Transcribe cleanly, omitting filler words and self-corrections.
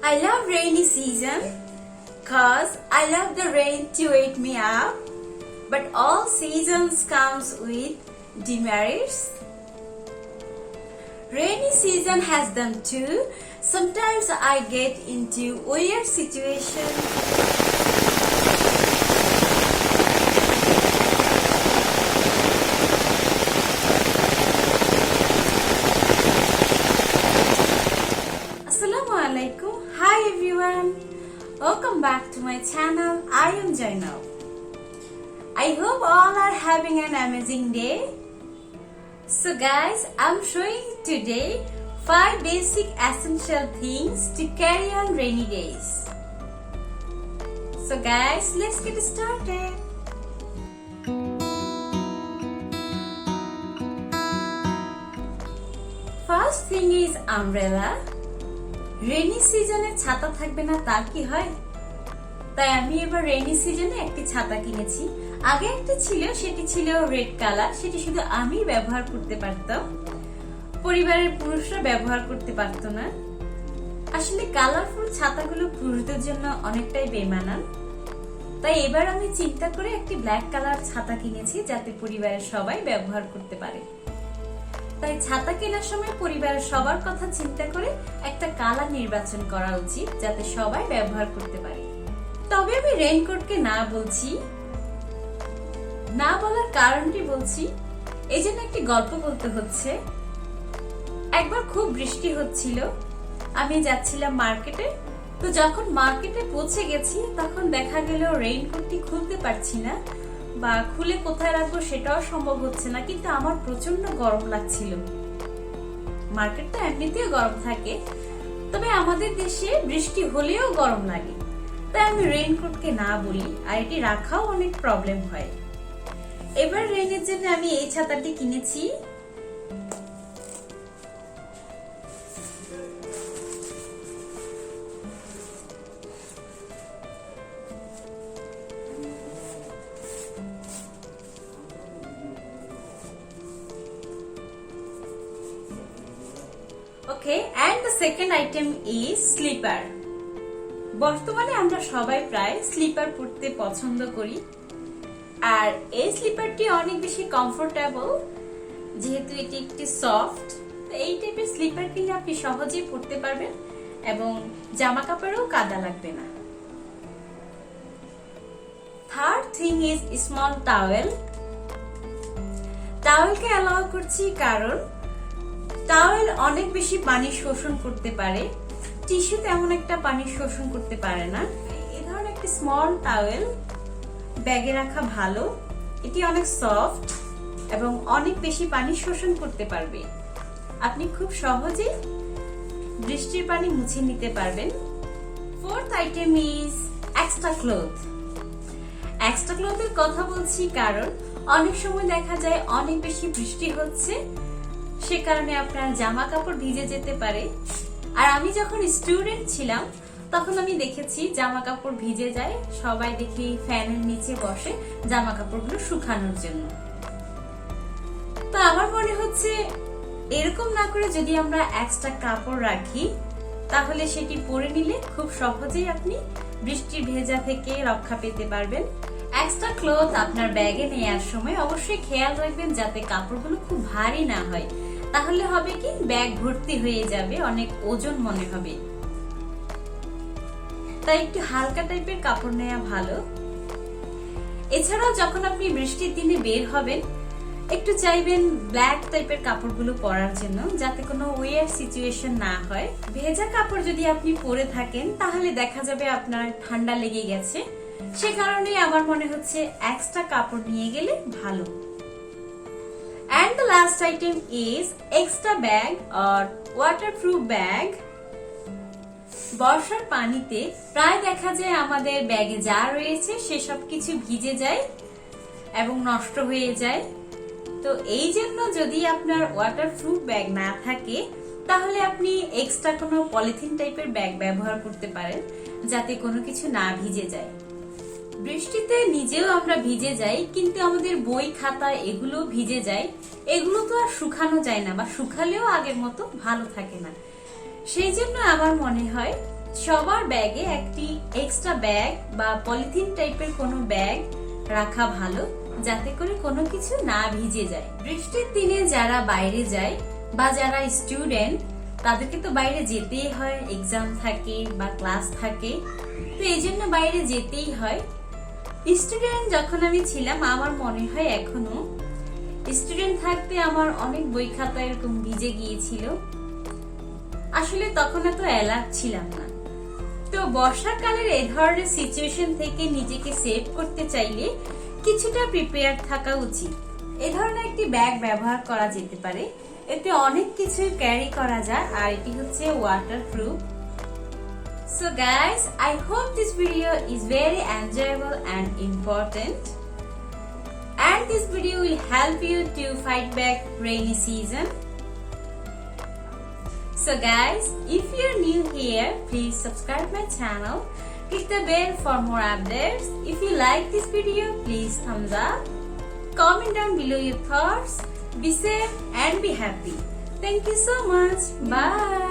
I love rainy season cause I love the rain to wake me up. But all seasons comes with demerits. Rainy season has them too. Sometimes I get into weird situations. Assalamualaikum. Hi everyone. Welcome back to my channel. I am Joynab. I hope all are having an amazing day. So guys, I'm showing today 5 basic essential things to carry on rainy days. So guys, let's get started. First thing is umbrella. Rainy সিজনে ছাতা থাকবে না তা কি হয়? তাই আমি এবার রেনি সিজনে একটি ছাতা কিনেছি। আগে একটা ছিল, সেটি ছিল রেড কালার, সেটি শুধু আমি ব্যবহার করতে পারতাম, পরিবারের পুরুষরা ব্যবহার করতে পারত না। আসলে কালারফুল ছাতাগুলো পুরুষদের জন্য অনেকটাই বেমানান, তাই এবার আমি চিন্তা করে একটি ব্ল্যাক কালার ছাতা কিনেছি যাতে পরিবারের সবাই ব্যবহার করতে পারে। তাই ছাতা কেনার সময় পরিবারের সবার কথা চিন্তা করে একটা কালার নির্বাচন করা উচিত যাতে সবাই ব্যবহার করতে পারে। তবে আমি রেইনকোটকে না বলছি, না বলার কারণটি বলছি, এই জন্য একটি গল্প বলতে হচ্ছে। একবার খুব বৃষ্টি হচ্ছিল, আমি যাচ্ছিলাম মার্কেটে। তো যখন মার্কেটে পৌঁছে গেছি তখন দেখা গেল রেইনকোটটি খুলতে পারছি না, বা খুলে কোথায় রাখবো সেটাও সম্ভব হচ্ছে না, কিন্তু আমার প্রচন্ড গরম লাগছিল। মার্কেটটা এমনিতেও গরম থাকে, তবে আমাদের দেশে বৃষ্টি হলেও গরম লাগে, তাই আমি রেইনকোটকে না বলি, আর এটি রাখাও অনেক প্রবলেম হয়। এবার রেইনের জন্য আমি এই ছাতাটি কিনেছি। Okay, and the second item is slipper. বর্তমানে আমরা সবাই প্রায় স্লিপার পরতে পছন্দ করি, আর এই স্লিপারটি অনেক বেশি কমফোর্টেবল যেহেতু এটি একটি সফট। এই টাইপের স্লিপার কিনলে আপনি সহজেই পরতে পারবেন এবং জামা কাপড়েও কাদা লাগবে না। Third thing is small towel. টাওয়েলকে অ্যালাউ করছি কারণ টাওয়েল অনেক বেশি পানি শোষণ করতে পারে, টিস্যু তেমন একটা পানি শোষণ করতে পারে না। এই ধরনের একটি স্মল টাওয়েল ব্যাগে রাখা ভালো। এটি অনেক সফট এবং অনেক বেশি পানি শোষণ করতে পারবে। আপনি খুব সহজেই বৃষ্টির পানি মুছে নিতে পারবেন। Fourth item is extra cloth. Extra ক্লথের কথা বলছি কারণ অনেক সময় দেখা যায় অনেক বেশি বৃষ্টি হচ্ছে, সে কারণে আপনার জামা কাপড় ভিজে যেতে পারে। আর আমি যখন স্টুডেন্ট ছিলাম তখন আমি দেখেছি জামা কাপড় ভিজে যায়, সবাই দেখি ফ্যানের নিচে বসে জামা কাপড়গুলো শুকানোর জন্য। তো আমার মনে হচ্ছে এরকম না করে যদি আমরা এক্সট্রা কাপড় রাখি তাহলে সেটি পরে নিলে খুব সহজেই আপনি বৃষ্টির ভেজা থেকে রক্ষা পেতে পারবেন। এক্সট্রা ক্লথ আপনার ব্যাগে নেওয়ার সময় অবশ্যই খেয়াল রাখবেন যাতে কাপড়গুলো খুব ভারী না হয়, তাহলে হবে কি ব্যাগ ভর্তি হয়ে যাবে, অনেক ওজন মনে হবে। তাই একটু হালকা টাইপের কাপড় নেওয়া ভালো। এছাড়াও যখন আপনি বৃষ্টির দিনে বের হবেন একটু চাইবেন ব্ল্যাক টাইপের কাপড়গুলো পরার জন্য যাতে কোনো ওয়ার সিচুয়েশন না হয়। ভেজা কাপড় যদি আপনি পরে থাকেন তাহলে দেখা যাবে আপনার ঠান্ডা লেগে গেছে, সে কারণে আমার মনে হচ্ছে এক্সট্রা কাপড় নিয়ে গেলে ভালো। And the last item is extra bag or waterproof bag. বর্ষার পানিতে প্রায় দেখা যায় আমাদের ব্যাগে যা রয়েছে সেসব কিছু ভিজে যায় এবং নষ্ট হয়ে যায়। তো এই জন্য যদি আপনার ওয়াটারপ্রুফ ব্যাগ না থাকে তাহলে আপনি এক্সট্রা কোনো পলিথিন টাইপের ব্যাগ ব্যবহার করতে পারেন যাতে কোনো কিছু না ভিজে যায়। বৃষ্টিতে নিজেও আমরা ভিজে যাই, কিন্তু আমাদের বই খাতা এগুলো ভিজে যায়, এগুলো তো আর শুকানো যায় না বা শুকালেও আগের মতো ভালো থাকে না। সেই জন্য আমার মনে হয় সবার ব্যাগে একটি এক্সট্রা ব্যাগ বা পলিথিন টাইপের কোনো ব্যাগ রাখা ভালো, যাতে করে কোনো কিছু না ভিজে যায়। বৃষ্টির দিনে যারা বাইরে যায় বা যারা স্টুডেন্ট, তাদেরকে তো বাইরে যেতেই হয়, এক্সাম থাকে বা ক্লাস থাকে, তো এই জন্য বাইরে যেতেই হয়। স্টুডেন্ট যখন আমি ছিলাম, আমার মনে হয় এখনো স্টুডেন্ট থাকতে আমার অনেক বই খাতা এরকম ভিজে গিয়েছিল। আসলে তখন এত অ্যালার্ট ছিলাম না। তো বর্ষাকালের এই ধরনের সিচুয়েশন থেকে নিজেকে সেভ করতে চাইলে কিছুটা প্রিপেয়ার থাকা উচিত। এই ধরনের একটি ব্যাগ ব্যবহার করা যেতে পারে, এতে অনেক কিছু ক্যারি করা যায়, আর এটি হচ্ছে waterproof. So guys, I hope this video is very enjoyable and important, and this video will help you to fight back rainy season. So guys, if you're new here, please subscribe my channel, click the bell for more updates. If you like this video, please thumbs up, comment down below your thoughts. Be safe and be happy. Thank you so much. Bye.